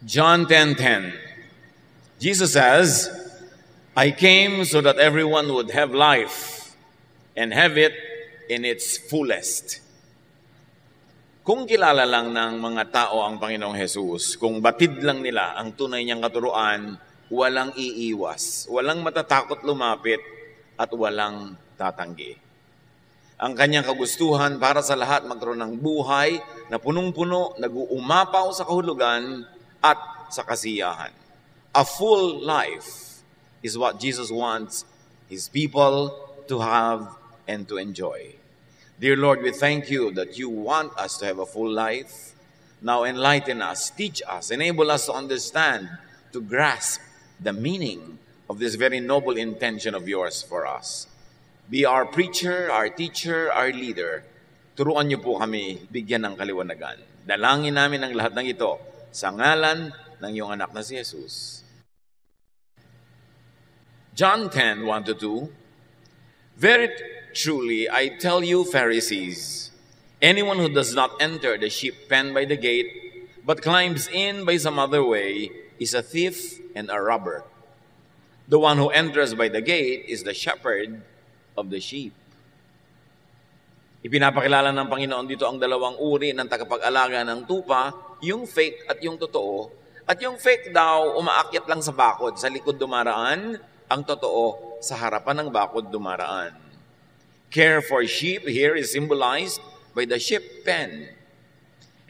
John 10:10. Jesus says, I came so that everyone would have life and have it in its fullest. Kung kilala lang ng mga tao ang Panginoong Jesus, kung batid lang nila ang tunay niyang katuruan, walang iiwas, walang matatakot lumapit, at walang tatanggi. Ang kanyang kagustuhan para sa lahat magkaroon ng buhay na punong-puno, nag-uumapaw sa kahulugan at sa kasiyahan. A full life is what Jesus wants His people to have and to enjoy. Dear Lord, we thank you that you want us to have a full life. Now enlighten us, teach us, enable us to understand, to grasp the meaning of this very noble intention of yours for us. Be our preacher, our teacher, our leader. Turuan niyo po kami bigyan ng kaliwanagan. Dalangin namin ang lahat ng ito sa ngalan ng iyong anak na si Jesus. John 10:1-2. Very truly, I tell you, Pharisees, anyone who does not enter the sheep pen by the gate, but climbs in by some other way, is a thief and a robber. The one who enters by the gate is the shepherd of the sheep. Ipinapakilala ng Panginoon dito ang dalawang uri ng tagapag-alaga ng tupa, yung fake at yung totoo. At yung fake daw, umaakyat lang sa bakod, sa likod dumaraan, ang totoo sa harapan ng bakod dumaraan. Care for sheep here is symbolized by the sheep pen.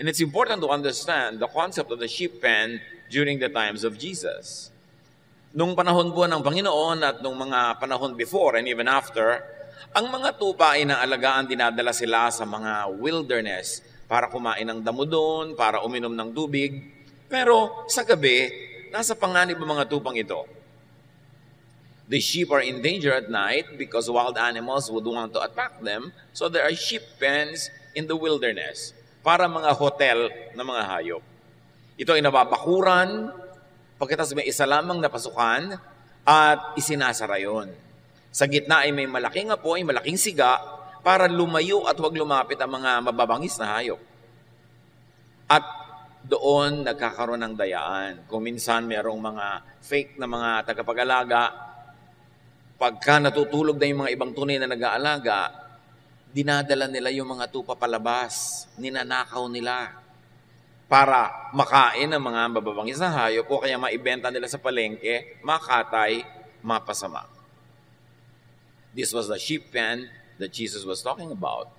And it's important to understand the concept of the sheep pen during the times of Jesus. Nung panahon po ng Panginoon at nung mga panahon before and even after, ang mga tupa ay naalagaan, dinadala sila sa mga wilderness para kumain ng damo doon, para uminom ng tubig. Pero sa gabi, nasa panganib ang mga tupang ito. The sheep are in danger at night because wild animals would want to attack them. So there are sheep pens in the wilderness para mga hotel na mga hayop. Ito ay nababakuran, pagkatapos may isa lamang na pasukan at isinasara yun. Sa gitna ay may malaking apoy, malaking siga para lumayo at huwag lumapit ang mga mababangis na hayop. At doon nagkakaroon ng dayaan. Kung minsan mayroong mga fake na mga tagapag-alaga, pagka natutulog na yung mga ibang tunay na nag-aalaga, dinadala nila yung mga tupa palabas, ninanakaw nila para makain ng mga mababangis na hayop o kaya maibenta nila sa palengke, makatay, mapasama. This was the sheep pen that Jesus was talking about.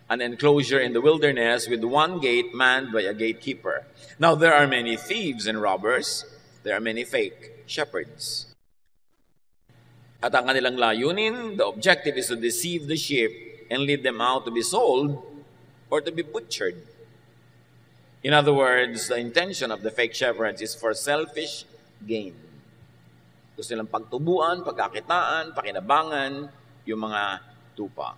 An enclosure in the wilderness with one gate manned by a gatekeeper. Now there are many thieves and robbers. There are many fake shepherds. At ang kanilang layunin, the objective is to deceive the sheep and lead them out to be sold or to be butchered. In other words, the intention of the fake shepherds is for selfish gain. Gusto nilang pagtubuan, pagkakitaan, pakinabangan, yung mga tupa.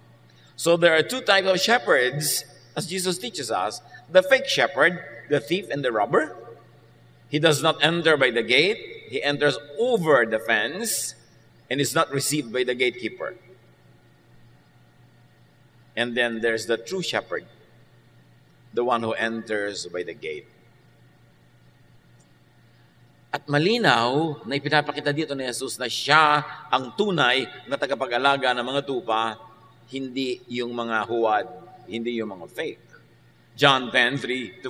So there are two types of shepherds, as Jesus teaches us. The fake shepherd, the thief and the robber. He does not enter by the gate. He enters over the fence and is not received by the gatekeeper. And then there's the true shepherd, the one who enters by the gate. At malinaw na ipinapakita dito ni Jesus na siya ang tunay na tagapag-alaga ng mga tupa, hindi yung mga huwad, hindi yung mga fake. John 10:3-5.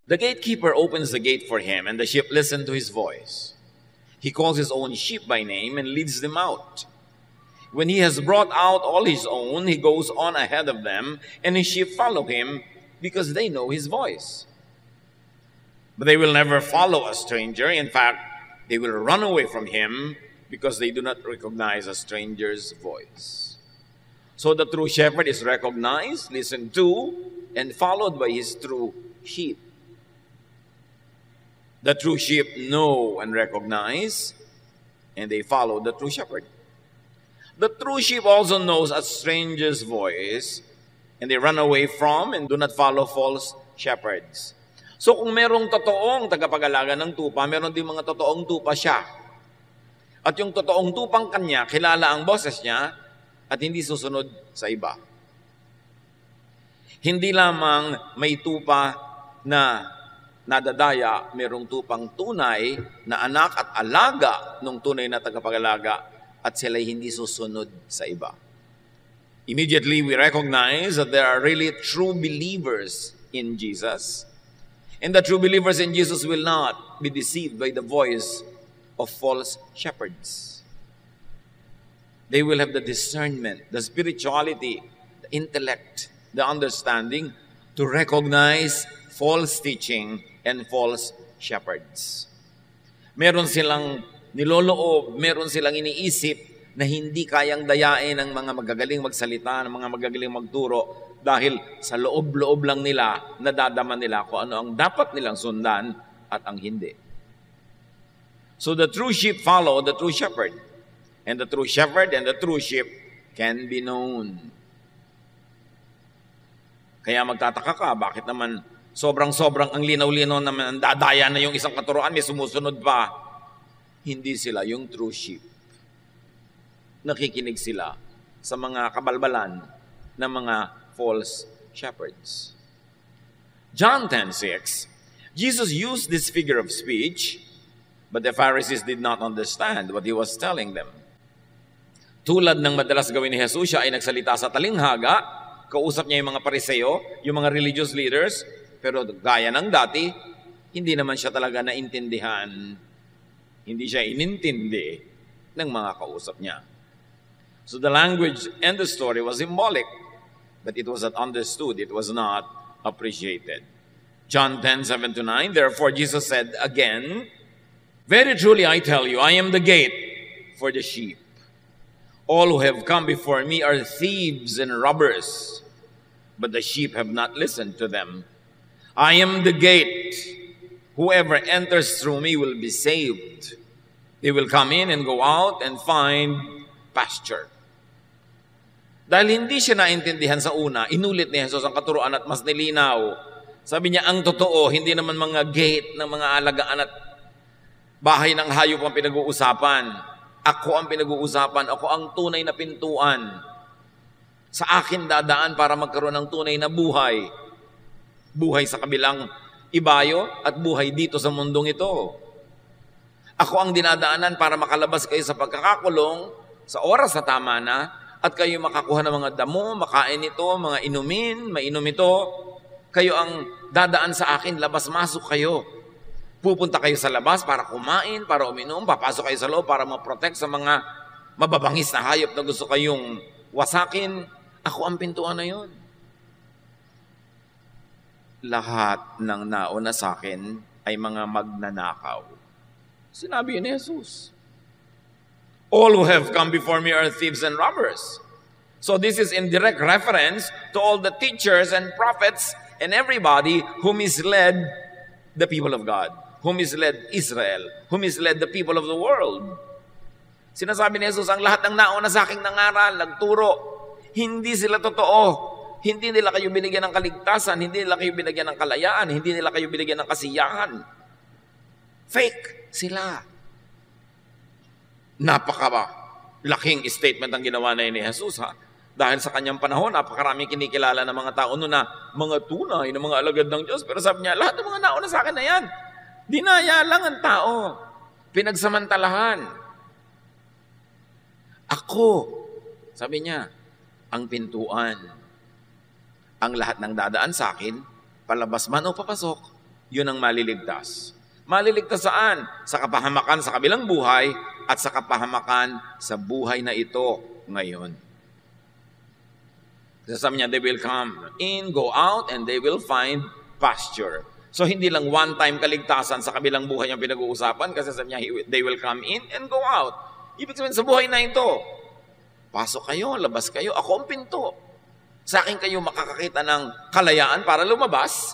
The gatekeeper opens the gate for him, and the sheep listen to his voice. He calls his own sheep by name and leads them out. When he has brought out all his own, he goes on ahead of them, and his sheep follow him because they know his voice. But they will never follow a stranger. In fact, they will run away from him because they do not recognize a stranger's voice. So the true shepherd is recognized, listened to, and followed by his true sheep. The true sheep know and recognize, and they follow the true shepherd. The true sheep also knows a stranger's voice, and they run away from and do not follow false shepherds. So kung merong totoong tagapag-alaga ng tupa, meron din mga totoong tupa siya. At yung totoong tupang kanya, kilala ang boses niya at hindi susunod sa iba. Hindi lamang may tupa na nadadaya, merong tupang tunay na anak at alaga ng tunay na tagapag-alaga at sila'y hindi susunod sa iba. Immediately, we recognize that there are really true believers in Jesus, and the true believers in Jesus will not be deceived by the voice of false shepherds. They will have the discernment, the spirituality, the intellect, the understanding to recognize false teaching and false shepherds. Meron silang niloloob, meron silang iniisip na hindi kayang dayain ng mga magagaling magsalita, ng mga magagaling magturo, dahil sa loob-loob lang nila, nadadama nila kung ano ang dapat nilang sundan at ang hindi. So the true sheep follow the true shepherd, and the true shepherd and the true sheep can be known. Kaya magtataka ka, bakit naman sobrang-sobrang ang linaw-linaw naman, ang dadaya na yung isang katuruan, may sumusunod pa. Hindi sila yung true sheep. Nakikinig sila sa mga kabalbalan ng mga false shepherds. John 10:6, Jesus used this figure of speech, but the Pharisees did not understand what he was telling them. Tulad ng madalas gawin ni Jesus, siya ay nagsalita sa talinghaga, kausap niya yung mga pariseo, yung mga religious leaders, pero gaya ng dati, hindi naman siya talaga naintindihan. Hindi siya inintindi ng mga kausap niya. So the language and the story was symbolic, but it was not understood, it was not appreciated. John 10:7-9, therefore Jesus said again, very truly I tell you, I am the gate for the sheep. All who have come before me are thieves and robbers, but the sheep have not listened to them. I am the gate. Whoever enters through me will be saved. They will come in and go out and find pasture. Dahil hindi siya naintindihan sa una, inulit ni Jesus ang katuruan at mas nilinaw. Sabi niya, ang totoo, hindi naman mga gate ng mga alagaan at bahay ng hayop ang pinag-uusapan. Ako ang pinag-uusapan. Ako ang tunay na pintuan. Sa akin dadaan para magkaroon ng tunay na buhay. Buhay sa kabilang ibayo at buhay dito sa mundong ito. Ako ang dinadaanan para makalabas kayo sa pagkakakulong sa oras na tama na at kayo makakuha ng mga damo, makain ito, mga inumin, mainom ito. Kayo ang dadaan sa akin, labas-masok kayo. Pupunta kayo sa labas para kumain, para uminom, papasok kayo sa loob para ma-protect sa mga mababangis na hayop na gusto kayong wasakin. Ako ang pintuan na yun. Lahat ng nauna sa akin ay mga magnanakaw. Sinabi yun ni Jesus. All who have come before me are thieves and robbers. So this is in direct reference to all the teachers and prophets and everybody who misled the people of God, who misled Israel, who misled the people of the world. Sinasabi ni Jesus, ang lahat ng nauna sa aking nangaral, nagturo, hindi sila totoo. Hindi nila kayo binigyan ng kaligtasan, hindi nila kayo binigyan ng kalayaan, hindi nila kayo binigyan ng kasiyahan. Fake sila. Napaka-laking statement ang ginawa na ni Jesus, ha? Dahil sa kanyang panahon, napakaraming kinikilala ng mga tao noon na mga tunay, na mga alagad ng Diyos. Pero sabi niya, lahat ng mga nauna sa akin na yan, dinaya lang ang tao. Pinagsamantalahan. Ako, sabi niya, ang pintuan. Ang lahat ng dadaan sa akin, palabas man o papasok, yun ang maliligtas. Maliligtas saan? Sa kapahamakan sa kabilang buhay at sa kapahamakan sa buhay na ito ngayon. Kasi sabi niya, they will come in, go out, and they will find pasture. So hindi lang one-time kaligtasan sa kabilang buhay ang pinag-uusapan kasi sabi niya, they will come in and go out. Ibig sabihin sa buhay na ito, pasok kayo, labas kayo, ako ang pinto. Sa akin kayo makakakita ng kalayaan para lumabas,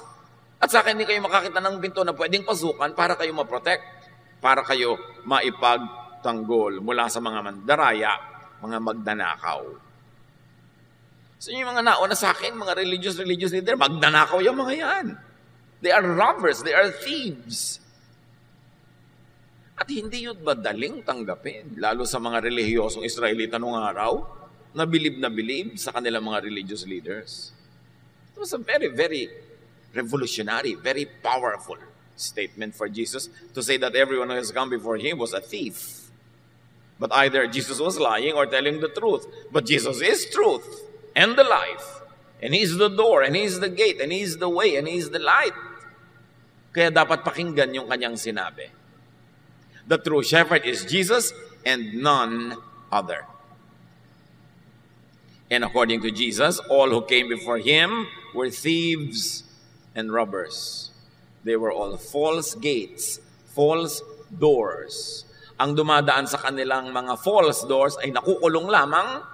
at sa akin hindi kayo makakita ng pinto na pwedeng pasukan para kayo ma-protect, para kayo maipagtanggol mula sa mga mandaraya, mga magnanakaw. So yung mga nauna sa akin, mga religious leader, magnanakaw yung mga yan. They are robbers, they are thieves. At hindi yun madaling tanggapin, lalo sa mga relihiyosong Israelita noong araw, na bilib sa kanilang mga religious leaders. It was a very, very revolutionary, very powerful statement for Jesus to say that everyone who has come before him was a thief. But either Jesus was lying or telling the truth. But Jesus is truth and the life. And He's the door, and He's the gate, and He's the way, and He's the light. Kaya dapat pakinggan yung kanyang sinabi. The true shepherd is Jesus and none other. And according to Jesus, all who came before Him were thieves and robbers. They were all false gates, false doors. Ang dumadaan sa kanilang mga false doors ay nakukulong lamang,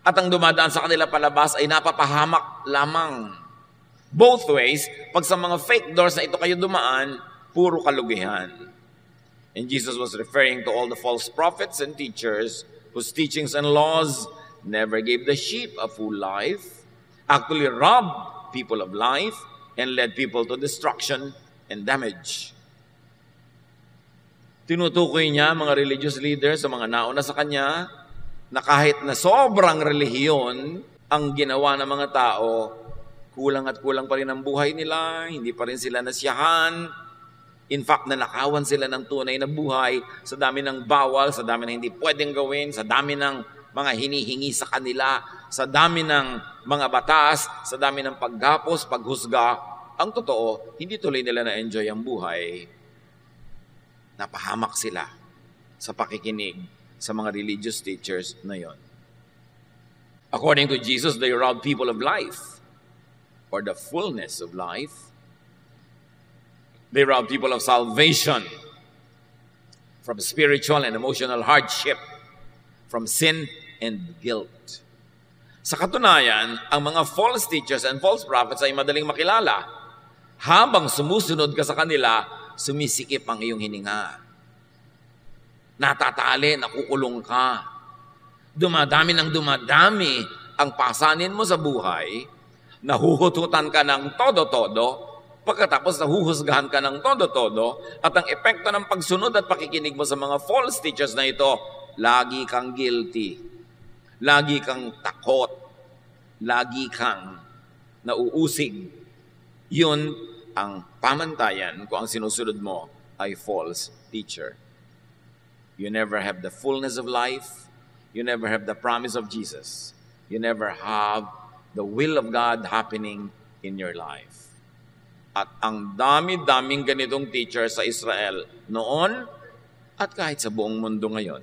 at ang dumadaan sa kanila palabas ay napapahamak lamang. Both ways, pag sa mga fake doors na ito kayo dumaan, puro kalugihan. And Jesus was referring to all the false prophets and teachers whose teachings and laws never gave the sheep a full life, actually robbed people of life, and led people to destruction and damage. Tinutukoy niya mga religious leaders sa mga nauna sa kanya na kahit na sobrang relihiyon ang ginawa ng mga tao, kulang at kulang pa rin ang buhay nila, hindi pa rin sila nasiyahan. In fact, nanakawan sila ng tunay na buhay sa dami ng bawal, sa dami ng hindi pwedeng gawin, sa dami ng mga hinihingi sa kanila, sa dami ng mga batas, sa dami ng paggapos, paghusga. Ang totoo, hindi tuloy nila na-enjoy ang buhay. Napahamak sila sa pakikinig sa mga religious teachers na yon. According to Jesus, they robbed people of life or the fullness of life. They robbed people of salvation from spiritual and emotional hardship, from sin and guilt. Sa katunayan, ang mga false teachers and false prophets ay madaling makilala. Habang sumusunod ka sa kanila, sumisikip ang iyong hininga. Natatali, nakukulong ka. Dumadami ng dumadami ang pasanin mo sa buhay, nahuhututan ka ng todo-todo, pagkatapos nahuhusgahan ka ng todo-todo, at ang epekto ng pagsunod at pakikinig mo sa mga false teachers na ito, lagi kang guilty, lagi kang takot, lagi kang nauusig. Yun ang pamantayan kung ang sinusunod mo ay false teacher. You never have the fullness of life. You never have the promise of Jesus. You never have the will of God happening in your life. At ang dami-daming ganitong teacher sa Israel noon at kahit sa buong mundo ngayon.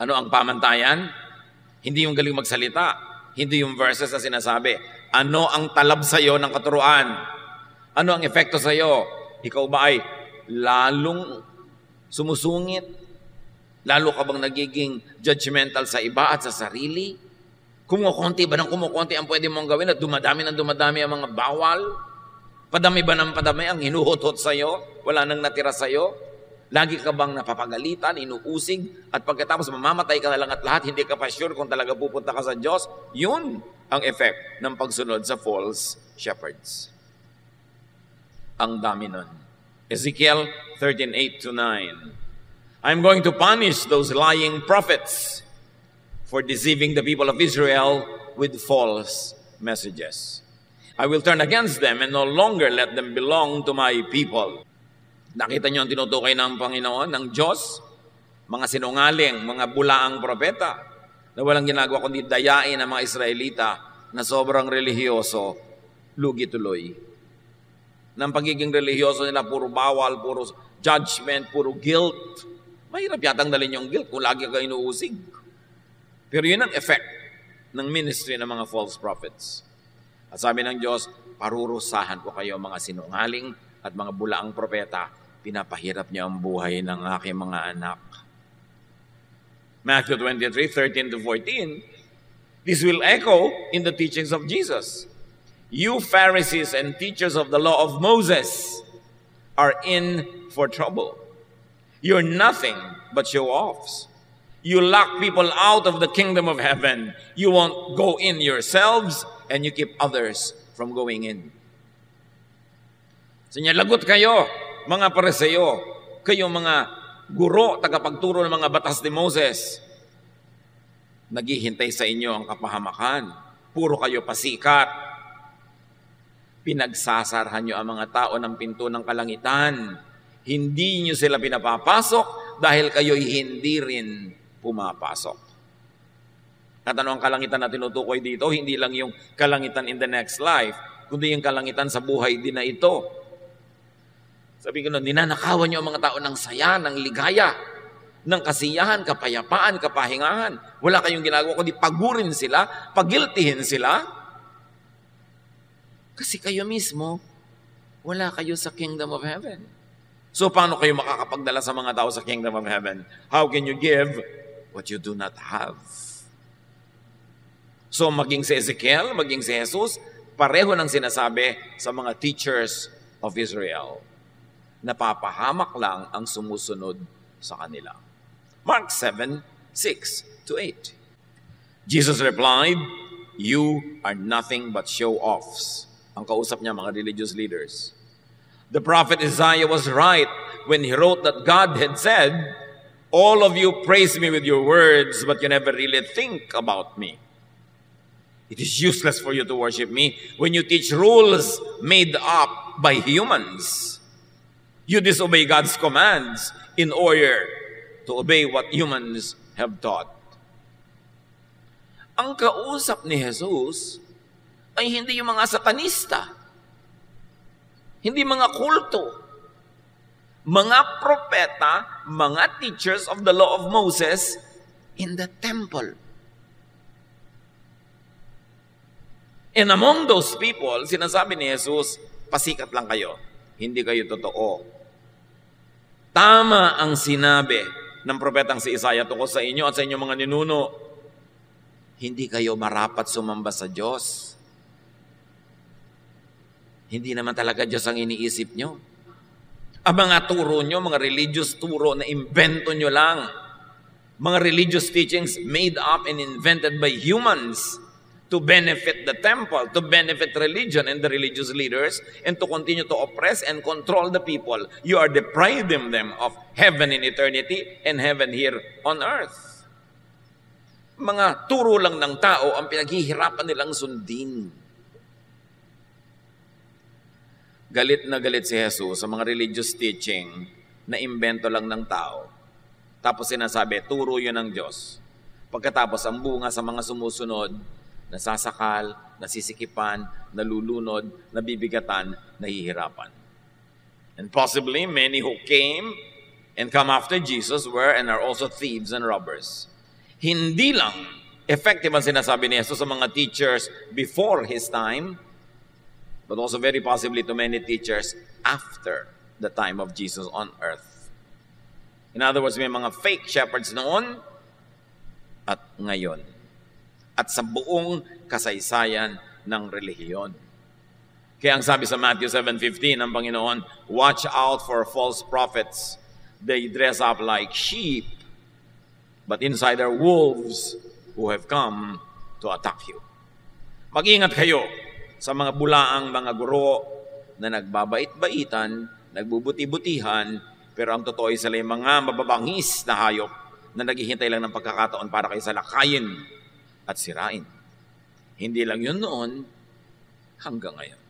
Ano ang pamantayan? Hindi yung galing magsalita. Hindi yung verses na sinasabi. Ano ang talab sa'yo ng katuruan? Ano ang epekto sa'yo? Ikaw ba ay lalong sumusungit? Lalo ka bang nagiging judgmental sa iba at sa sarili? Kumukonti ba ng kumukonti ang pwede mong gawin at dumadami ng dumadami ang mga bawal? Padami ba ng padami ang hinuhutot sa'yo? Wala nang natira sa'yo? Lagi ka bang napapagalitan, inuusig, at pagkatapos mamamatay ka na lang at lahat, hindi ka pa sure kung talaga pupunta ka sa Diyos? Yun ang effect ng pagsunod sa false shepherds. Ang dami nun. Ezekiel 13:8-9. I'm going to punish those lying prophets for deceiving the people of Israel with false messages. I will turn against them and no longer let them belong to my people. Nakita niyo ang tinutukoy ng Panginoon, ng Diyos? Mga sinungaling, mga bulaang propeta na walang ginagawa kundi dayain ang mga Israelita na sobrang relihiyoso, lugi tuloy. Ng pagiging relihiyoso nila, puro bawal, puro judgment, puro guilt. Mahirap yatang dalhin yung guilt kung lagi ka inuusig. Pero yun ang effect ng ministry ng mga false prophets. At sabi ng Diyos, parurusahan ko kayo mga sinungaling at mga bulaang propeta. Pinapahirap niyo ang buhay ng aking mga anak. Matthew 23:13-14, this will echo in the teachings of Jesus. You Pharisees and teachers of the law of Moses are in for trouble. You're nothing but show-offs. You lock people out of the kingdom of heaven. You won't go in yourselves, and you keep others from going in. So lagot kayo, mga Pariseo, kayo mga guro, tagapagturo ng mga batas ni Moses. Naghihintay sa inyo ang kapahamakan. Puro kayo pasikat. Pinagsasarhan nyo ang mga tao ng pinto ng kalangitan. Hindi nyo sila pinapapasok dahil kayo'y hindi rin pumapasok. At ano ang kalangitan na tinutukoy dito? Hindi lang yung kalangitan in the next life, kundi yung kalangitan sa buhay din na ito. Sabi ko nun, ninanakawan nyo ang mga tao ng saya, ng ligaya, ng kasiyahan, kapayapaan, kapahingahan. Wala kayong ginagawa kundi pagurin sila, pagiltihin sila. Kasi kayo mismo, wala kayo sa kingdom of heaven. So paano kayo makakapagdala sa mga tao sa kingdom of heaven? How can you give what you do not have? So maging si Ezekiel, maging si Jesus, pareho ng sinasabi sa mga teachers of Israel. Napapahamak lang ang sumusunod sa kanila. Mark 7:6-8. Jesus replied, "You are nothing but show-offs." Ang kausap niya, mga religious leaders. The prophet Isaiah was right when he wrote that God had said, "All of you praise me with your words, but you never really think about me. It is useless for you to worship me when you teach rules made up by humans. You disobey God's commands in order to obey what humans have taught." Ang kausap ni Jesus ay hindi yung mga satanista, hindi mga kulto, mga propeta, mga teachers of the law of Moses in the temple. And among those people, sinasabi ni Jesus, pasikat lang kayo, hindi kayo totoo. Tama ang sinabi ng propetang si Isaiah tungkol sa inyo at sa inyong mga ninuno, hindi kayo marapat sumamba sa Diyos. Hindi naman talaga Diyos ang iniisip nyo. Ang mga turo nyo, mga religious turo na invento nyo lang. Mga religious teachings made up and invented by humans to benefit the temple, to benefit religion and the religious leaders, and to continue to oppress and control the people. You are depriving them of heaven in eternity and heaven here on earth. Mga turo lang ng tao ang pinaghihirapan nilang sundin. Galit na galit si Jesus sa mga religious teaching na imbento lang ng tao. Tapos sinasabi, turo yun ng Diyos. Pagkatapos, ang bunga sa mga sumusunod, nasasakal, nasisikipan, nalulunod, nabibigatan, nahihirapan. And possibly, many who came and come after Jesus were and are also thieves and robbers. Hindi lang effective ang sinasabi ni Jesus sa mga teachers before His time, but also very possibly to many teachers after the time of Jesus on earth. In other words, may mga fake shepherds noon at ngayon. At sa buong kasaysayan ng relihiyon. Kaya ang sabi sa Matthew 7:15 ng Panginoon, "Watch out for false prophets. They dress up like sheep, but inside are wolves who have come to attack you." Mag-ingat kayo sa mga bulaang mga guro na nagbabait-baitan, nagbubuti-butihan, pero ang totoo ay sila yung mga mababangis na hayop na naghihintay lang ng pagkakataon para kayo salakayin at sirain. Hindi lang yun noon, hanggang ngayon.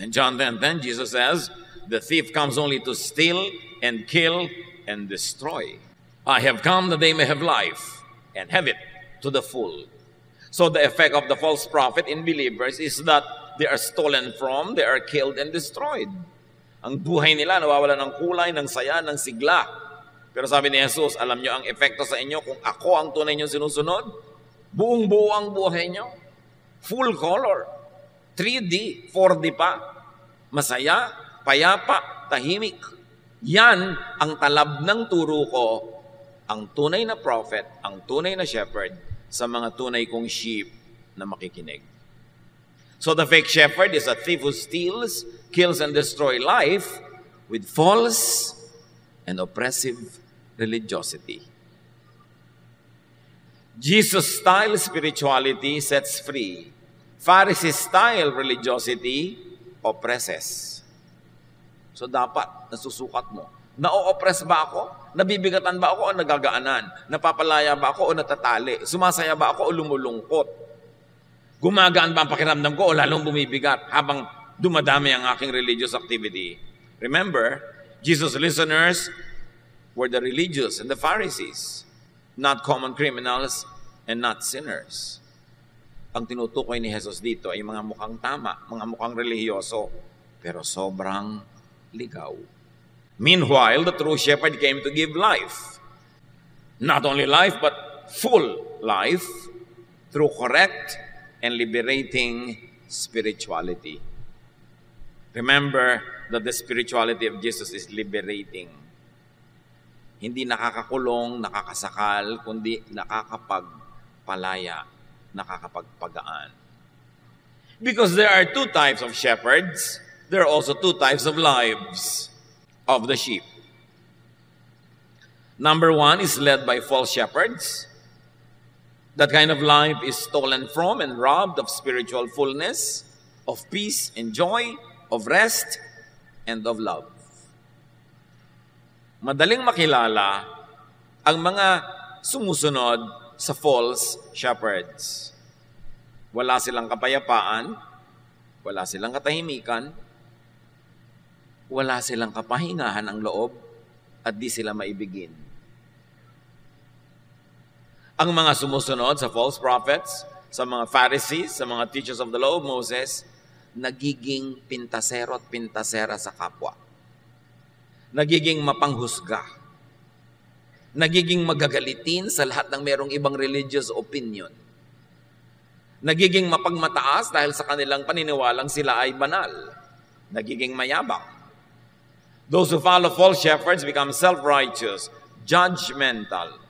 In John 10:10, Jesus says, "The thief comes only to steal and kill and destroy. I have come that they may have life and have it to the full." So the effect of the false prophet in believers is that they are stolen from, they are killed and destroyed. Ang buhay nila nawawala ng kulay, ng saya, ng sigla. Pero sabi ni Jesus, alam nyo ang epekto sa inyo kung ako ang tunay nyo sinusunod? Buong-buo ang buhay nyo. Full color. 3D, 4D pa. Masaya, payapa, tahimik. Yan ang talab ng turo ko, ang tunay na prophet, ang tunay na shepherd, sa mga tunay kong sheep na makikinig. So the fake shepherd is a thief who steals, kills, and destroys life with false and oppressive religiosity. Jesus-style spirituality sets free. Pharisee-style religiosity oppresses. So dapat nasusukat mo. Na-oppress ba ako? Nabibigatan ba ako o nagagaanan? Napapalaya ba ako o natatali? Sumasaya ba ako o lumulungkot? Gumagaan ba ang pakiramdam ko o lalong bumibigat habang dumadami ang aking religious activity. Remember, Jesus' listeners were the religious and the Pharisees, not common criminals and not sinners. Ang tinutukoy ni Jesus dito ay mga mukhang tama, mga mukhang relihiyoso, pero sobrang ligaw. Meanwhile, the true shepherd came to give life. Not only life, but full life through correct and liberating spirituality. Remember that the spirituality of Jesus is liberating. Hindi nakakakulong, nakakasakal, kundi nakakapagpalaya, nakakapagpagaan. Because there are two types of shepherds, there are also two types of lives of the sheep. Number one is led by false shepherds. That kind of life is stolen from and robbed of spiritual fullness, of peace and joy, of rest, and of love. Madaling makilala ang mga sumusunod sa false shepherds. Wala silang kapayapaan, wala silang katahimikan, wala silang kapahingahan ng loob, at di sila maibigin. Ang mga sumusunod sa false prophets, sa mga Pharisees, sa mga teachers of the law of Moses, nagiging pintasero at pintasera sa kapwa. Nagiging mapanghusga. Nagiging magagalitin sa lahat ng merong ibang religious opinion. Nagiging mapagmataas dahil sa kanilang paniniwalang sila ay banal. Nagiging mayabang. Those who follow false shepherds become self-righteous, judgmental,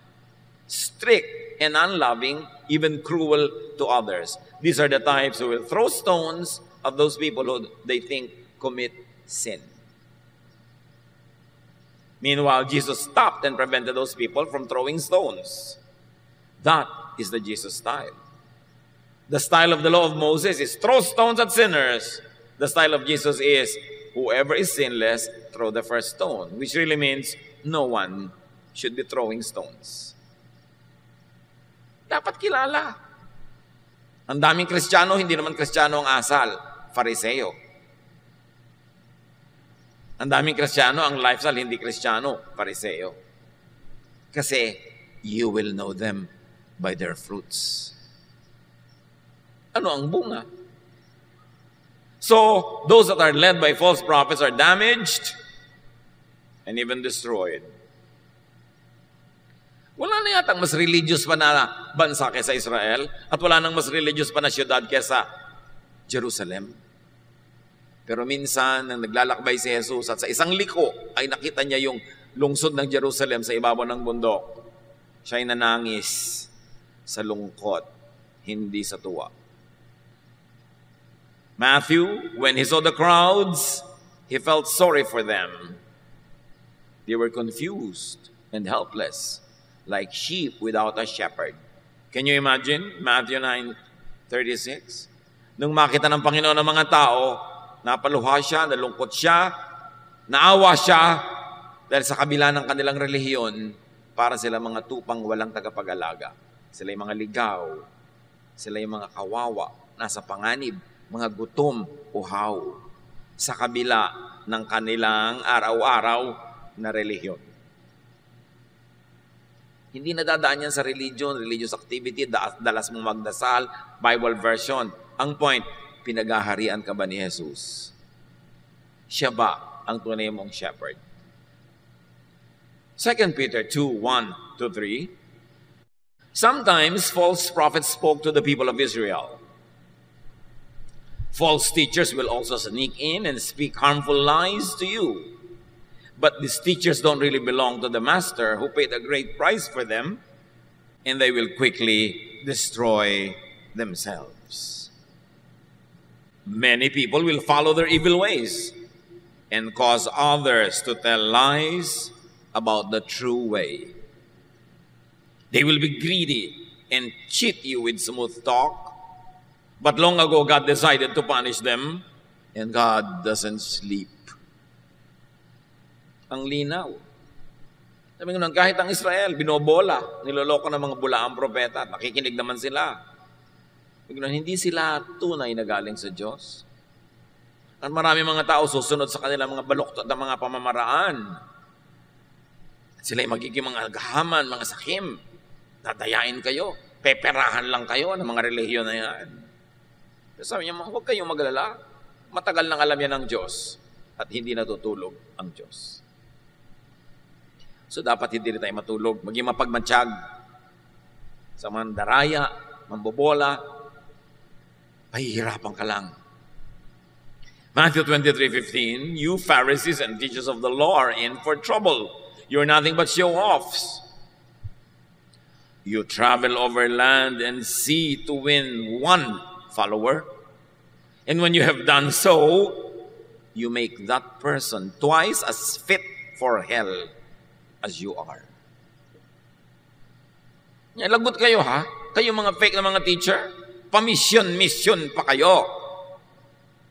strict and unloving, even cruel to others. These are the types who will throw stones at those people who they think commit sin. Meanwhile, Jesus stopped and prevented those people from throwing stones. That is the Jesus style. The style of the law of Moses is throw stones at sinners. The style of Jesus is whoever is sinless, throw the first stone, which really means no one should be throwing stones. Dapat kilala. Ang daming Kristiyano, hindi naman Kristiyano ang asal, Fariseo. Ang daming Kristiyano, ang lifestyle hindi Kristiyano, Fariseo. Kasi you will know them by their fruits. Ano ang bunga? So, those that are led by false prophets are damaged and even destroyed. Wala na yatang mas religious pa na bansa kaysa Israel at wala nang mas religious pa na syudad kaysa Jerusalem. Pero minsan, nang naglalakbay si Jesus at sa isang liko ay nakita niya yung lungsod ng Jerusalem sa ibabaw ng bundok. Siya ay nanangis sa lungkot, hindi sa tuwa. Matthew, when he saw the crowds, he felt sorry for them. They were confused and helpless, like sheep without a shepherd. Can you imagine? Matthew 9:36. Nung makita ng Panginoon ng mga tao, napaluha siya, nalungkot siya, naawa siya, dahil sa kabila ng kanilang relihiyon, para sila mga tupang walang tagapag-alaga. Sila yung mga ligaw, sila yung mga kawawa, nasa panganib, mga gutom, uhaw, sa kabila ng kanilang araw-araw na relihiyon. Hindi nadadaan yan sa religion, religious activity, dalas mong magdasal, Bible version. Ang point, pinagaharian ka ba ni Jesus? Siya ba ang tunay mong shepherd? 2 Peter 2:1-3. Sometimes false prophets spoke to the people of Israel. False teachers will also sneak in and speak harmful lies to you. But these teachers don't really belong to the master who paid a great price for them, and they will quickly destroy themselves. Many people will follow their evil ways and cause others to tell lies about the true way. They will be greedy and cheat you with smooth talk. But long ago, God decided to punish them, and God doesn't sleep. Ang linaw. Sabi ko nang kahit ang Israel, binobola, niloloko ng mga bulaang propeta, nakikinig naman sila. Sabi ko hindi sila tunay na galing sa Diyos. At marami mga tao susunod sa kanilang mga baluktot at mga pamamaraan. Sila'y magiging mga gahaman, mga sakim. Dadayain kayo. Peperahan lang kayo ng mga relihiyon na yan. Sabi niya, huwag kayong maglala. Matagal nang alam yan ng Diyos at hindi natutulog ang Diyos. So dapat hindi rin tayo matulog. Maging mapagmansyag sa mga daraya, mambobola, pahihirapan ka lang. Matthew 23:15, you Pharisees and teachers of the law are in for trouble. You're nothing but show-offs. You travel over land and sea to win one follower. And when you have done so, you make that person twice as fit for hell as you are. Lagot kayo ha? Kayo mga fake na mga teacher? Mission pa kayo.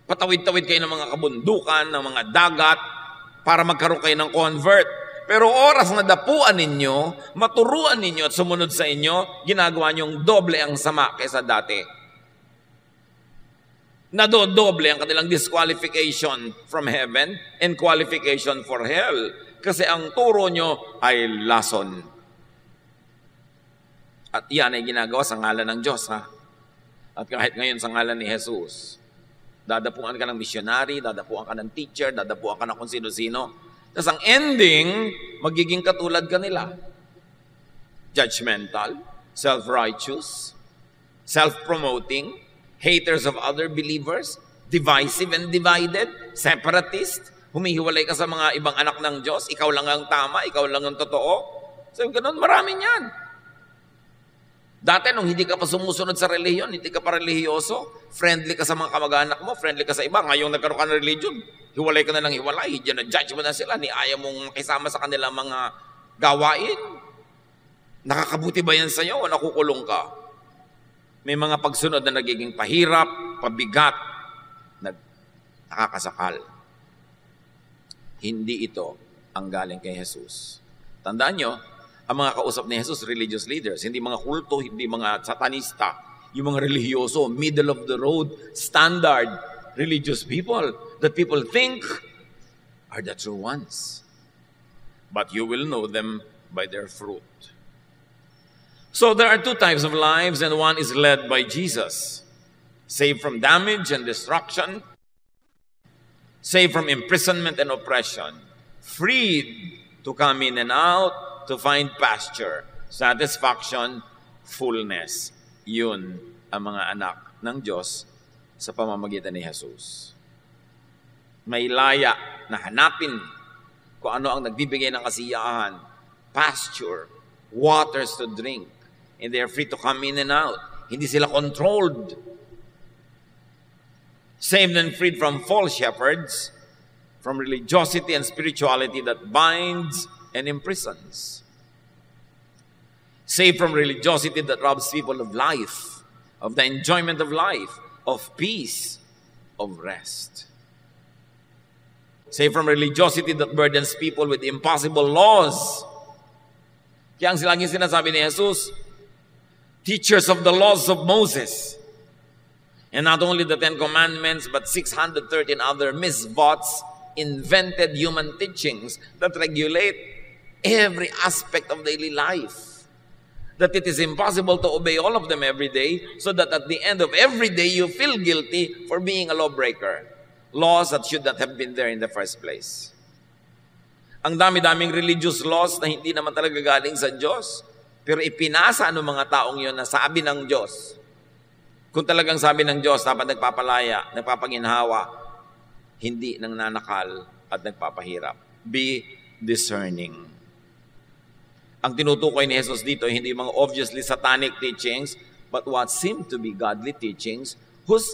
Patawid-tawid kayo ng mga kabundukan, ng mga dagat, para magkaroon kayo ng convert. Pero oras na dapuan ninyo, maturuan ninyo at sumunod sa inyo, ginagawa niyong doble ang sama kaysa dati. Nadodoble ang kanilang disqualification from heaven and qualification for hell. Kasi ang turo nyo ay lason. At yan ay ginagawa sa ngalan ng Diyos, ha? At kahit ngayon sa ngalan ni Jesus, dadapuan ka ng missionary, dadapuan ka ng teacher, dadapuan ka ng kung sino-sino. Tapos ang ending, magiging katulad ka nila. Judgmental, self-righteous, self-promoting, haters of other believers, divisive and divided, separatist, humihiwalay ka sa mga ibang anak ng Diyos, ikaw lang ang tama, ikaw lang ang totoo. So ganun, marami niyan. Dati nung hindi ka pa sumusunod sa relihiyon, hindi ka pa relihiyoso, friendly ka sa mga kamag-anak mo, friendly ka sa iba, ngayong nagkaroon ka ng religion, hiwalay ka na lang hiwalay, diyan na judge mo na sila, ni ayaw mong makisama sa kanilang mga gawain. Nakakabuti ba yan sa'yo o nakukulong ka? May mga pagsunod na nagiging pahirap, pabigat, nakakasakal. Hindi ito ang galing kay Jesus. Tandaan nyo, ang mga kausap ni Jesus, religious leaders, hindi mga kulto, hindi mga satanista, yung mga religyoso, middle of the road, standard, religious people that people think are the true ones. But you will know them by their fruit. So there are two types of lives, and one is led by Jesus. Saved from damage and destruction, saved from imprisonment and oppression, freed to come in and out, to find pasture, satisfaction, fullness. Yun ang mga anak ng Diyos sa pamamagitan ni Jesus. May laya na hanapin kung ano ang nagbibigay ng kasiyahan, pasture, waters to drink, and they are free to come in and out. Hindi sila controlled. Saved and freed from false shepherds, from religiosity and spirituality that binds and imprisons. Saved from religiosity that robs people of life, of the enjoyment of life, of peace, of rest. Saved from religiosity that burdens people with impossible laws. Kaya ang laging sinasabi ni Jesus, teachers of the laws of Moses. And not only the 10 Commandments, but 613 other misbots, invented human teachings that regulate every aspect of daily life. That it is impossible to obey all of them every day, so that at the end of every day, you feel guilty for being a lawbreaker. Laws that should not have been there in the first place. Ang dami-daming religious laws na hindi naman talaga galing sa Diyos, pero ipinasa ng mga taong yon na sabi ng Diyos. Kung talagang sabi ng Diyos, dapat nagpapalaya, nagpapanginhawa, hindi nang nanakal at nagpapahirap. Be discerning. Ang tinutukoy ni Jesus dito, hindi mga obviously satanic teachings, but what seem to be godly teachings, whose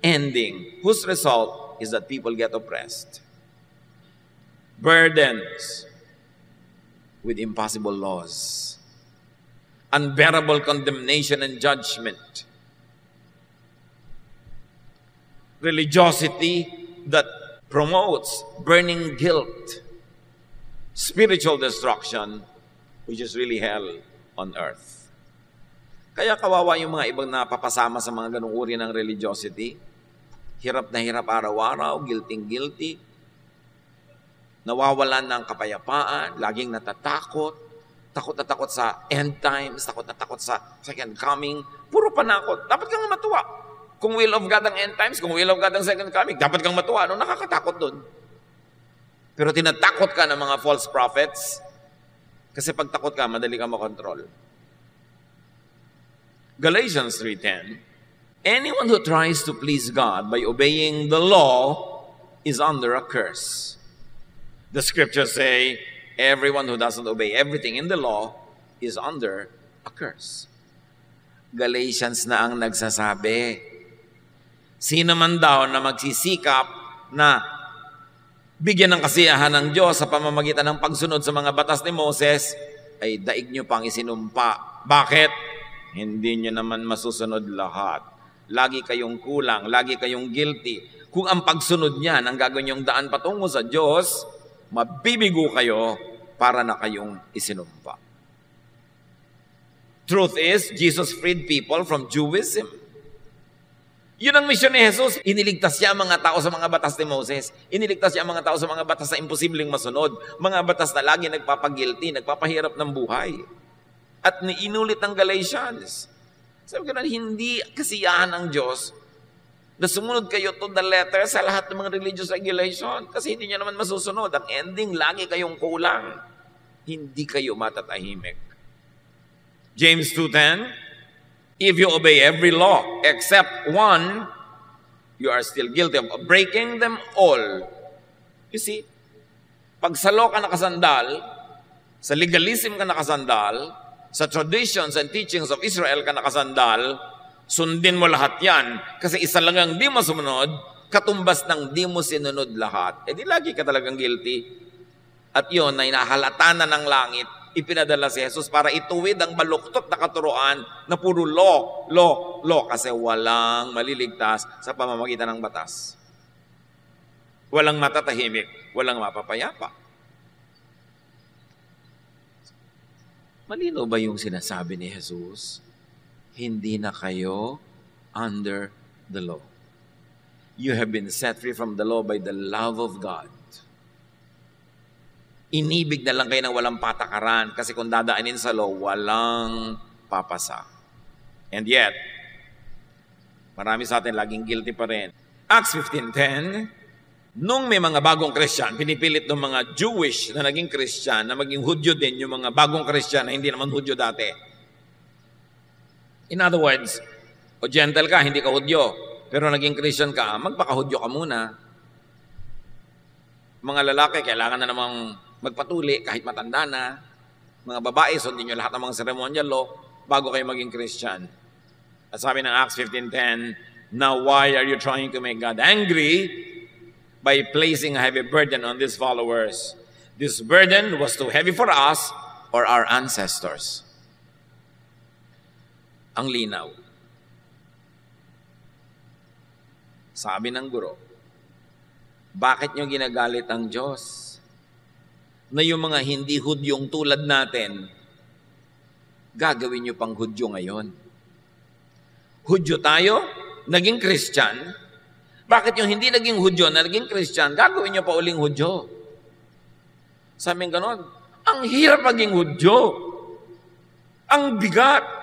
ending, whose result is that people get oppressed. Burdens with impossible laws. Unbearable condemnation and judgment. Religiosity that promotes burning guilt. Spiritual destruction, which is really hell on earth. Kaya kawawa yung mga ibang napapasama sa mga ganung uri ng religiosity. Hirap na hirap araw-araw, guilty. Nawawalan ng kapayapaan, laging natatakot, takot na takot sa end times, takot na takot sa second coming, puro panakot. Dapat kang matuwa. Kung will of God ang end times, kung will of God ang second coming, dapat kang matuwa. Ano nakakatakot doon? Pero tinatakot ka ng mga false prophets, kasi pag takot ka, madali ka makontrol. Galatians 3:10, anyone who tries to please God by obeying the law is under a curse. The scriptures say, everyone who doesn't obey everything in the law is under a curse. Galatians na ang nagsasabi. Sino man daw na magsisikap na bigyan ng kasiyahan ng Diyos sa pamamagitan ng pagsunod sa mga batas ni Moses, ay daig nyo pang isinumpa. Bakit? Hindi nyo naman masusunod lahat. Lagi kayong kulang, lagi kayong guilty. Kung ang pagsunod niyan ang gagawin yung daan patungo sa Diyos, mabibigo kayo para na kayong isinumpa. Truth is, Jesus freed people from Judaism. Yun ang misyon ni Jesus. Iniligtas niya ang mga tao sa mga batas ni Moses. Iniligtas niya ang mga tao sa mga batas na imposibleng masunod. Mga batas na lagi nagpapagilty, nagpapahirap ng buhay. At inulit ng Galatians. Sabi ko na, hindi kasiyahan ng Diyos na sumunod kayo to the letter sa lahat ng mga religious regulation. Kasi hindi niya naman masusunod. Ang ending, lagi kayong kulang. Hindi kayo matatahimik. James 2:10, if you obey every law except one, you are still guilty of breaking them all. You see, pag sa law ka nakasandal, sa legalism ka nakasandal, sa traditions and teachings of Israel ka nakasandal, sundin mo lahat yan. Kasi isa lang ang di mo sumunod, katumbas ng di mo sinunod lahat. Eh di lagi ka talagang guilty. At yun, na inahalata na ng langit, ipinadala si Jesus para ituwid ang baluktot na katuruan na puro law. Kasi walang maliligtas sa pamamagitan ng batas. Walang matatahimik, walang mapapayapa. Malino ba yung sinasabi ni Jesus? Hindi na kayo under the law. You have been set free from the law by the love of God. Inibig na lang kayo ng walang patakaran kasi kung dadaanin sa law, walang papasa. And yet, marami sa atin laging guilty pa rin. Acts 15:10, nung may mga bagong Christian, pinipilit ng mga Jewish na naging Christian na maging Hudyo din yung mga bagong Christian na hindi naman Hudyo dati. In other words, o Gentile ka, hindi ka Hudyo, pero naging Christian ka, magpaka-Hudyo ka muna. Mga lalaki, kailangan na namang magpatuli kahit matanda na. Mga babae, sundin nyo lahat ng mga ceremonial law bago kayo maging Christian. At sabi ng Acts 15:10, now why are you trying to make God angry by placing a heavy burden on these followers? This burden was too heavy for us or our ancestors. Ang linaw. Sabi ng guro, bakit nyo ginagalit ang Diyos? Na yung mga hindi Hudyong tulad natin, gagawin nyo pang Hudyo ngayon. Hudyo tayo, naging Christian. Bakit yung hindi naging Hudyo na naging Christian, gagawin nyo pa uling Hudyo? Sabi ng ganon, ang hirap maging Hudyo. Ang bigat.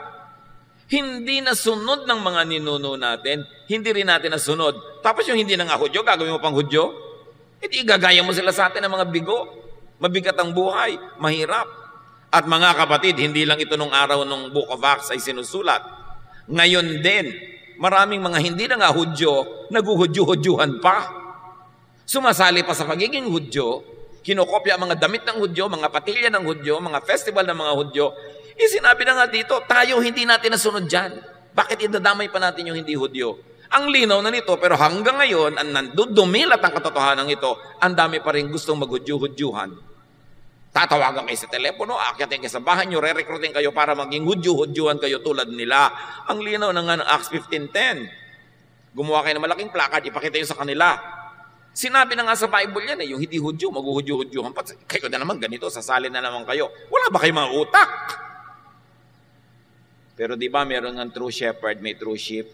Hindi nasunod ng mga ninuno natin, hindi rin natin nasunod. Tapos yung hindi na nga Hudyo, gagawin mo pang Hudyo? Hindi igagaya mo sila sa atin ng mga bigo. Mabigat ang buhay, mahirap. At mga kapatid, hindi lang ito nung araw ng Book of Acts ay sinusulat. Ngayon din, maraming mga hindi na nga Hudyo, naguhudyo-hudyuhan pa. Sumasali pa sa pagiging Hudyo, kinokopya ang mga damit ng Hudyo, mga patilya ng Hudyo, mga festival ng mga Hudyo. Sinabi na nga dito, tayo hindi natin nasunod dyan. Bakit idadamay pa natin yung hindi Hudyo? Ang linaw na nito, pero hanggang ngayon, ang nandudumilat ang katotohanan ito, ang dami pa rin gustong maghudyo-hudyuhan. Tatawagan kayo sa telepono, aakyatin kayo sa bahay nyo, re-recruiting kayo para maging hudyo-hudyuhan kayo tulad nila. Ang linaw na nga ng Acts 15:10. Gumawa kayo ng malaking placard, ipakita nyo sa kanila. Sinabi na nga sa Bible yan, yung hindi Hudyo, maghuhudyo-hudyuhan pa. Kayo na naman ganito, sasali na naman kayo. Wala ba kayong mga utak? Pero di ba meron ng true shepherd, may true sheep?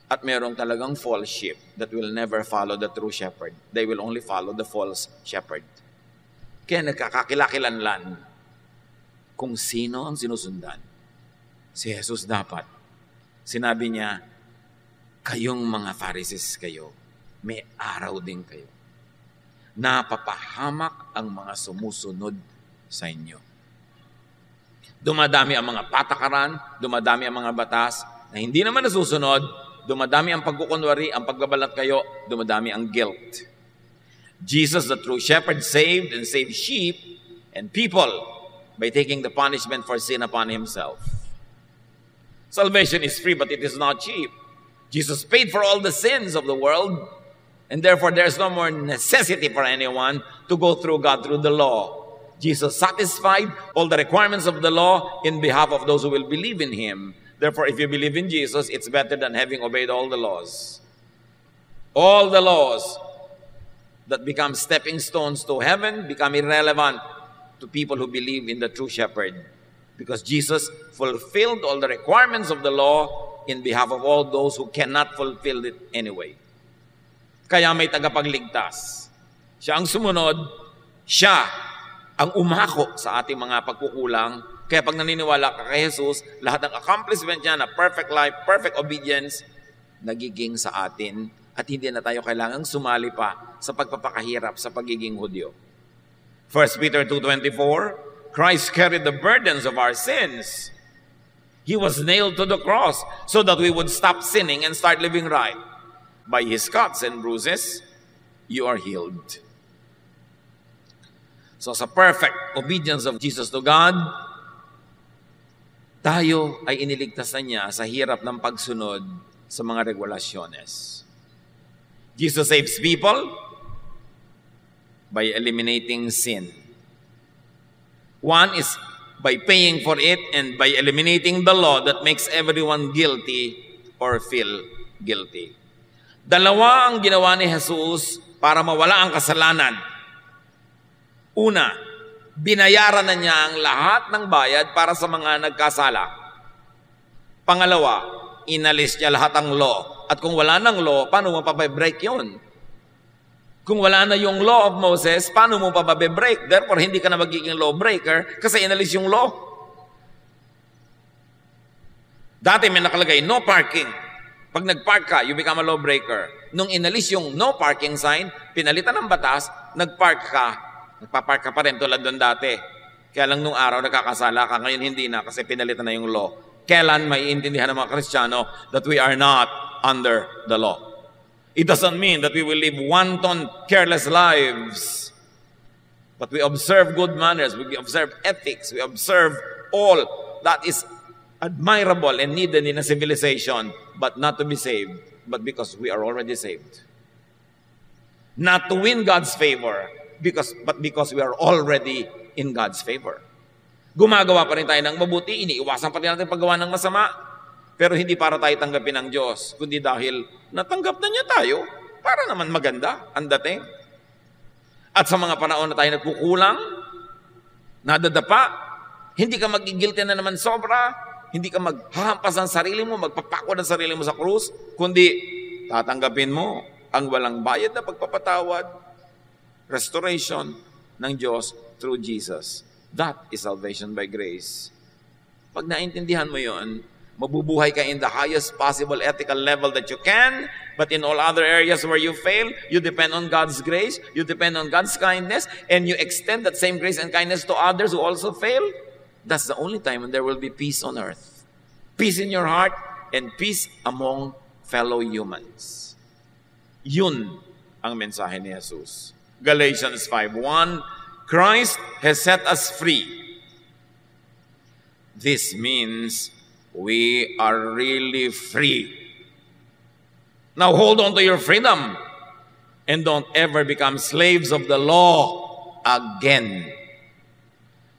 At merong talagang false sheep that will never follow the true shepherd. They will only follow the false shepherd. Kaya nagkakakilakilanlan kung sino ang sinusundan. Si Jesus dapat. Sinabi niya, kayong mga Pharisees kayo, may araw din kayo. Napapahamak ang mga sumusunod sa inyo. Dumadami ang mga patakaran, dumadami ang mga batas na hindi naman nasusunod, dumadami ang pagkukunwari, ang pagbabalat kayo, dumadami ang guilt. Jesus, the true shepherd, saved and saved sheep and people by taking the punishment for sin upon himself. Salvation is free, but it is not cheap. Jesus paid for all the sins of the world, and therefore there is no more necessity for anyone to go through God through the law. Jesus satisfied all the requirements of the law in behalf of those who will believe in him. Therefore, if you believe in Jesus, it's better than having obeyed all the laws. All the laws that become stepping stones to heaven become irrelevant to people who believe in the true shepherd. Because Jesus fulfilled all the requirements of the law in behalf of all those who cannot fulfill it anyway. Kaya may tagapagligtas. Siya ang sumunod, siya ang umako sa ating mga pagkukulang. Kaya pag naniniwala ka kay Jesus, lahat ng accomplishment niya na perfect life, perfect obedience, nagiging sa atin at hindi na tayo kailangang sumali pa sa pagpapakahirap sa pagiging Hudyo. 1 Peter 2:24, Christ carried the burdens of our sins. He was nailed to the cross so that we would stop sinning and start living right. By his cuts and bruises, you are healed. So sa perfect obedience of Jesus to God, tayo ay iniligtas na niya sa hirap ng pagsunod sa mga regulasyones. Jesus saves people by eliminating sin. One is by paying for it and by eliminating the law that makes everyone guilty or feel guilty. Dalawa ang ginawa ni Jesus para mawala ang kasalanan. Una, binayaran na niya ang lahat ng bayad para sa mga nagkasala. Pangalawa, inalis niya lahat ng law. At kung wala ng law, paano mo pa-break yun? Kung wala na yung law of Moses, paano mo pa ba-break? Therefore, hindi ka na magiging lawbreaker kasi inalis yung law. Dati may nakalagay, no parking. Pag nag-park ka, you become a lawbreaker. Nung inalis yung no parking sign, pinalitan ng batas, nagpark ka, nagpapark ka pa rin tulad doon dati. Kaya lang nung araw nakakasala ka, ngayon hindi na kasi pinalitan na yung law. Kailan maiintindihan ng mga Kristiyano that we are not under the law? It doesn't mean that we will live wanton, careless lives. But we observe good manners, we observe ethics, we observe all that is admirable and needed in a civilization, but not to be saved, but because we are already saved. Not to win God's favor, but because we are already in God's favor. Gumagawa pa rin tayo ng mabuti, iniiwasan pa rin natin paggawa ng masama, pero hindi para tayo tanggapin ng Diyos, kundi dahil natanggap na niya tayo, para naman maganda ang dating. At sa mga panahon na tayo nagkukulang, nadadapa, hindi ka magigilty na naman sobra, hindi ka maghahampas ng sarili mo, magpapakwa ng sarili mo sa krus, kundi tatanggapin mo ang walang bayad na pagpapatawad, restoration ng Diyos through Jesus. That is salvation by grace. Pag naintindihan mo yon, mabubuhay ka in the highest possible ethical level that you can, but in all other areas where you fail, you depend on God's grace, you depend on God's kindness, and you extend that same grace and kindness to others who also fail. That's the only time when there will be peace on earth. Peace in your heart and peace among fellow humans. Yun ang mensahe ni Jesus. Galatians 5:1, Christ has set us free. This means we are really free. Now hold on to your freedom and don't ever become slaves of the law again.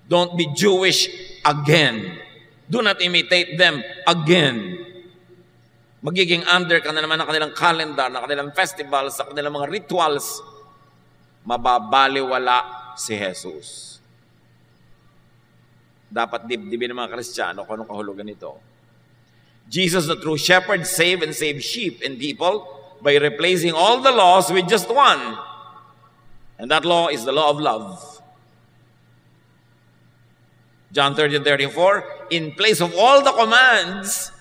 Don't be Jewish again. Do not imitate them again. Magiging under ka na naman ng kanilang calendar, ng kanilang festivals, ng kanilang mga rituals. Mababaliwala si Jesus. Dapat dibdibin ng mga Kristiyano kung anong kahulugan nito. Jesus, the true shepherd, save and save sheep and people by replacing all the laws with just one. And that law is the law of love. John 13:34, in place of all the commands,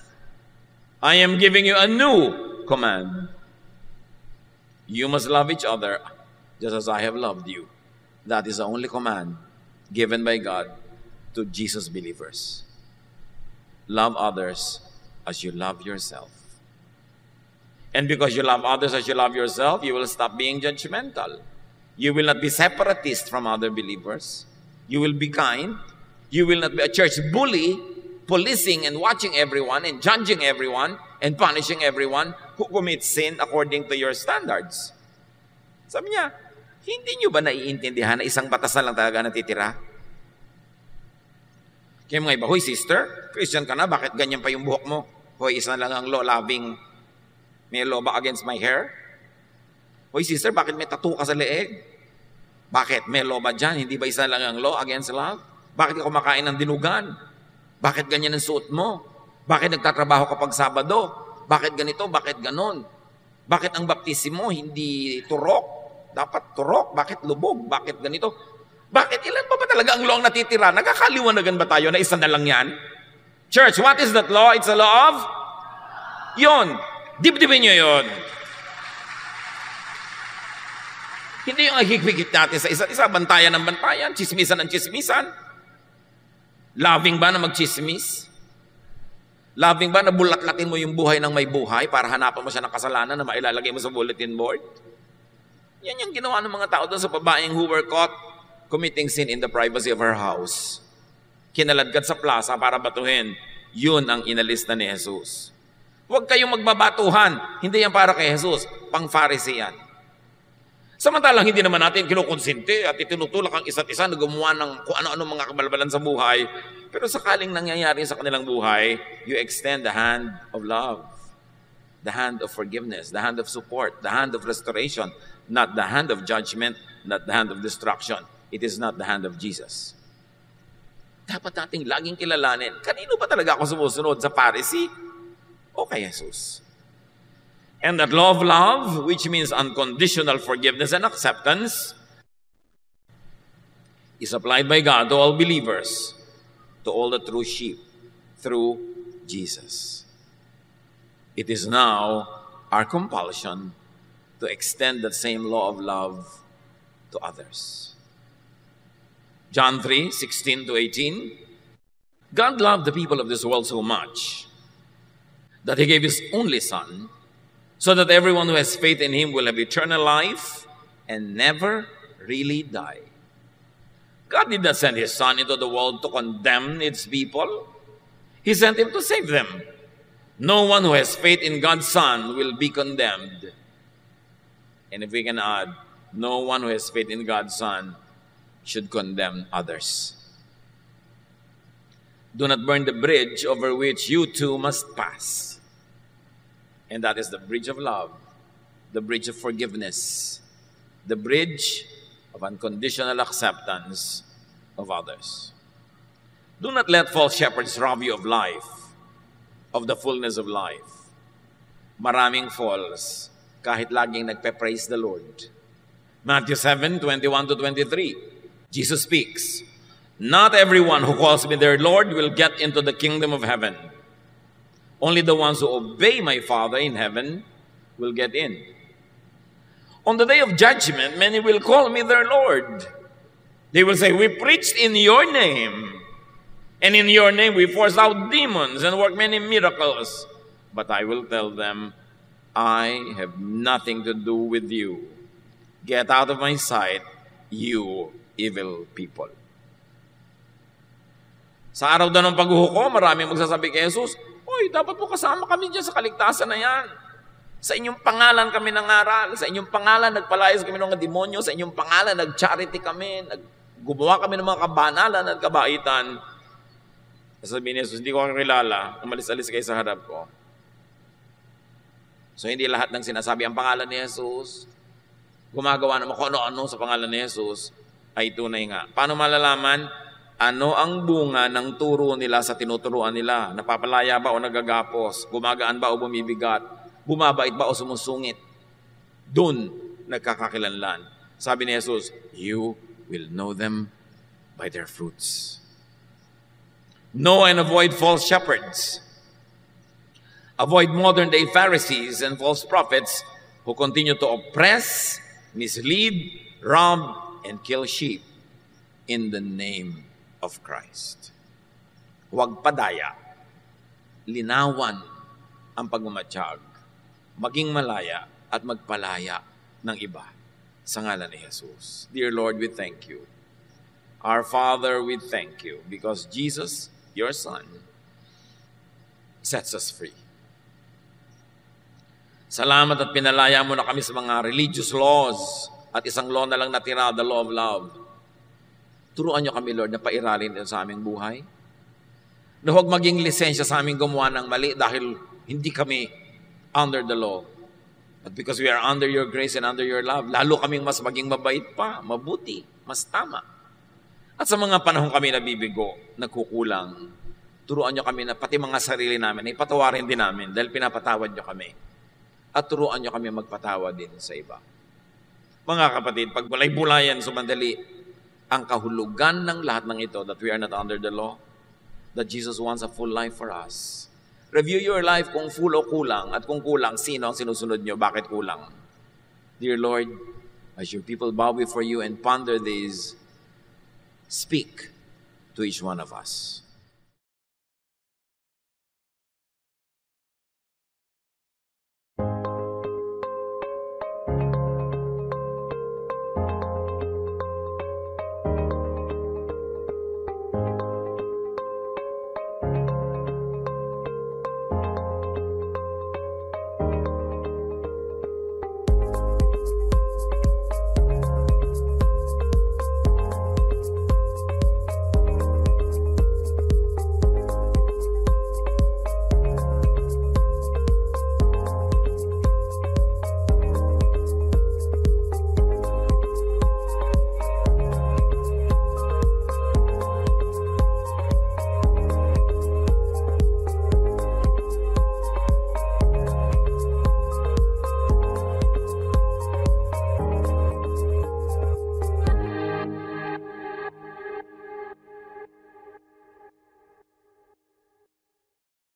I am giving you a new command. You must love each other just as I have loved you. That is the only command given by God to Jesus believers. Love others as you love yourself. And because you love others as you love yourself, you will stop being judgmental. You will not be separatist from other believers. You will be kind. You will not be a church bully, policing and watching everyone and judging everyone and punishing everyone who commits sin according to your standards. Sabi niya, hindi niyo ba naiintindihan na isang batas na lang talaga natitira? Kaya mga iba, hoy sister, Christian ka na, bakit ganyan pa yung buhok mo? Hoy, isa lang ang law-loving, may law ba against my hair? Hoy sister, bakit may tattoo ka sa leeg? Bakit? May law ba dyan? Hindi ba isa lang ang law against love? Bakit ka kumakain ng dinugan? Bakit ganyan ang suot mo? Bakit nagtatrabaho kapag Sabado? Bakit ganito? Bakit ganon? Bakit ang baptismo hindi turok? Dapat turok? Bakit lubog? Bakit ganito? Bakit? Ilan pa ba talaga ang law ang natitira? Nagkakaliwanagan ba tayo na isa na lang yan? Church, what is that law? It's a law of? Yun. Dibdibin nyo yun. Hindi yung higpigit natin sa isa't isa, bantayan ng bantayan, chismisan ng chismisan. Loving ba na magchismis? Loving ba na bulat-latin mo yung buhay ng may buhay para hanapan mo siya ng kasalanan na mailalagay mo sa bulletin board? Yan yung ginawa ng mga tao doon sa babaeng who were caught committing sin in the privacy of her house. Kinaladkad sa plaza para batuhin. Yun ang inalis na ni Jesus. Huwag kayong magbabatuhan. Hindi yan para kay Jesus. Pang-Pharisee yan. Samantalang hindi naman natin kinukonsinte at itinutulak ang isa't isa na gumawa ng kung ano-ano mga kabalbalan sa buhay. Pero sakaling nangyayari sa kanilang buhay, you extend the hand of love, the hand of forgiveness, the hand of support, the hand of restoration, not the hand of judgment, not the hand of destruction. It is not the hand of Jesus. Dapat nating laging kilalanin, kanino ba talaga ako sumusunod, sa Pharisee o kay Jesus? And that law of love, which means unconditional forgiveness and acceptance, is applied by God to all believers, to all the true sheep, through Jesus. It is now our compulsion to extend that same law of love to others. John 3:16-18, God loved the people of this world so much that He gave His only Son, so that everyone who has faith in Him will have eternal life and never really die. God did not send His Son into the world to condemn its people. He sent Him to save them. No one who has faith in God's Son will be condemned. And if we can add, no one who has faith in God's Son should condemn others. Do not burn the bridge over which you too must pass. And that is the bridge of love, the bridge of forgiveness, the bridge of unconditional acceptance of others. Do not let false shepherds rob you of life, of the fullness of life. Maraming false, kahit laging nagpe-praise the Lord. Matthew 7:21-23, Jesus speaks, not everyone who calls me their Lord will get into the kingdom of heaven. Only the ones who obey my Father in heaven will get in. On the day of judgment, many will call me their Lord. They will say, we preached in your name, and in your name we forced out demons and worked many miracles. But I will tell them, I have nothing to do with you. Get out of my sight, you evil people. Sa araw daw ng paghuhukom, maraming magsasabi kay Jesus, Uy, dapat po kasama kami dyan sa kaligtasan na yan. Sa inyong pangalan kami nangaral, sa inyong pangalan nagpalayas kami ng mga demonyo, sa inyong pangalan nag-charity kami, gumawa kami ng mga kabanalan at kabaitan. Sabi ni Jesus, hindi ko kang kilala, umalis-alis kayo sa harap ko. So hindi lahat ng sinasabi ang pangalan ni Jesus, gumagawa naman kung ano-ano sa pangalan ni Jesus, ay tunay nga. Paano malalaman? Ano ang bunga ng turo nila sa tinuturuan nila? Napapalaya ba o nagagapos? Gumagaan ba o bumibigat? Bumabait ba o sumusungit? Doon nagkakakilanlan. Sabi ni Jesus, you will know them by their fruits. Know and avoid false shepherds. Avoid modern-day Pharisees and false prophets who continue to oppress, mislead, rob, and kill sheep in the name of Christ. Huwag padaya. Linawan ang pagmamatsyag. Maging malaya at magpalaya ng iba sa ngalan ni Jesus. Dear Lord, we thank you. Our Father, we thank you because Jesus, your Son, sets us free. Salamat at pinalaya mo na kami sa mga religious laws at isang law na lang natira, the law of love. Turuan niyo kami, Lord, na pairalin din sa aming buhay. Na huwag maging lisensya sa aming gumawa ng mali dahil hindi kami under the law. But because we are under your grace and under your love, lalo kaming mas maging mabait pa, mabuti, mas tama. At sa mga panahon kami nabibigo, nagkukulang, turuan niyo kami na pati mga sarili namin, ipatawarin din namin dahil pinapatawad niyo kami. At turuan niyo kami magpatawad din sa iba. Mga kapatid, pag bulay-bulayan sumandali, ang kahulugan ng lahat ng ito, that we are not under the law, that Jesus wants a full life for us. Review your life kung full o kulang, at kung kulang, sino ang sinusunod niyo, bakit kulang? Dear Lord, as your people bow before you and ponder these, speak to each one of us.